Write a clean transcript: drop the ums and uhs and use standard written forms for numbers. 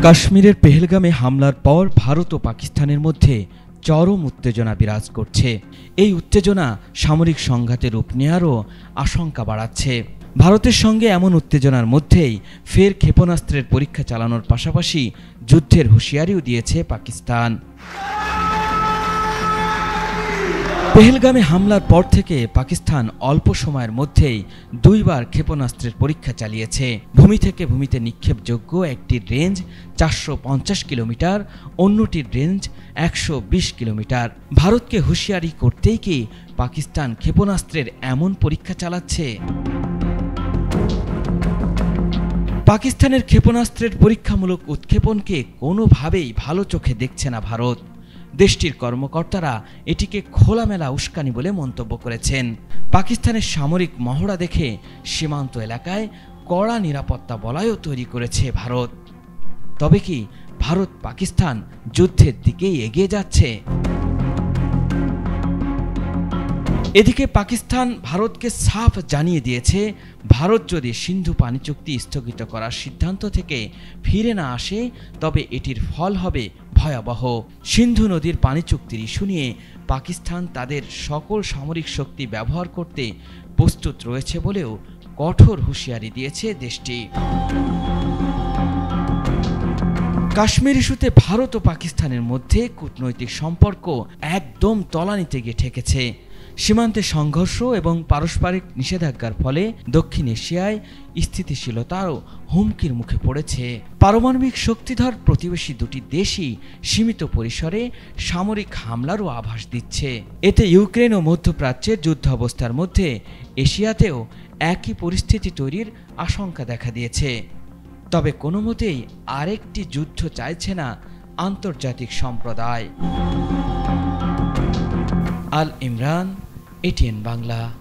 কাশ্মীরের পেহেলগামে হামলার পর ভারত ও পাকিস্তানের মধ্যে চরম উত্তেজনা বিরাজ করছে। এই উত্তেজনা সামরিক সংঘাতের রূপ নেওয়ারও আশঙ্কা বাড়াচ্ছে। ভারতের সঙ্গে এমন উত্তেজনার মধ্যেই ফের ক্ষেপণাস্ত্রের পরীক্ষা চালানোর পাশাপাশি যুদ্ধের হুঁশিয়ারিও দিয়েছে পাকিস্তান। পেহেলগামে হামলার পর থেকে পাকিস্তান অল্প সময়ের মধ্যেই দুইবার ক্ষেপণাস্ত্রের পরীক্ষা চালিয়েছে। ভূমি থেকে ভূমিতে নিক্ষেপযোগ্য একটির রেঞ্জ 450 কিলোমিটার, অন্যটির রেঞ্জ 120 কিলোমিটার। ভারতকে হুঁশিয়ারি করতেই কি পাকিস্তান ক্ষেপণাস্ত্রের এমন পরীক্ষা চালাচ্ছে? পাকিস্তানের ক্ষেপণাস্ত্রের পরীক্ষামূলক উৎক্ষেপণকে কোনোভাবেই ভালো চোখে দেখছে না ভারত। দেশটির কর্মকর্তারা এটিকে খোলামেলা উস্কানি বলে মন্তব্য করেছেন। পাকিস্তানের সামরিক মহড়া দেখে সীমান্ত এলাকায় কড়া নিরাপত্তা বলয়ও তৈরি করেছে ভারত। তবে কি ভারত পাকিস্তান যুদ্ধের দিকেই এগিয়ে যাচ্ছে? এদিকে পাকিস্তান ভারতকে সাফ জানিয়ে দিয়েছে, ভারত যদি সিন্ধু পানি চুক্তি স্থগিত করার সিদ্ধান্ত থেকে ফিরে না আসে তবে এটির ফল হবে ভয়াবহ। সিন্ধু নদীর পানি চুক্তির ইস্যু নিয়ে পাকিস্তান তাদের সকল সামরিক শক্তি ব্যবহার করতে প্রস্তুত রয়েছে বলেও কঠোর হুঁশিয়ারি দিয়েছে দেশটি। কাশ্মীর ইস্যুতে ভারত ও পাকিস্তানের মধ্যে কূটনৈতিক সম্পর্ক একদম তলানিতে গিয়ে ঠেকেছে। সীমান্তে সংঘর্ষ এবং পারস্পরিক নিষেধাজ্ঞার ফলে দক্ষিণ এশিয়ায় স্থিতিশীলতারও হুমকির মুখে পড়েছে। পারমাণবিক শক্তিধর প্রতিবেশী দুটি দেশই সীমিত পরিসরে সামরিক হামলারও আভাস দিচ্ছে। এতে ইউক্রেন ও মধ্যপ্রাচ্যের যুদ্ধাবস্থার মধ্যে এশিয়াতেও একই পরিস্থিতি তৈরির আশঙ্কা দেখা দিয়েছে। তবে কোনো মতেই আরেকটি যুদ্ধ চাইছে না আন্তর্জাতিক সম্প্রদায়। আল ইমরান, ATN বাংলা।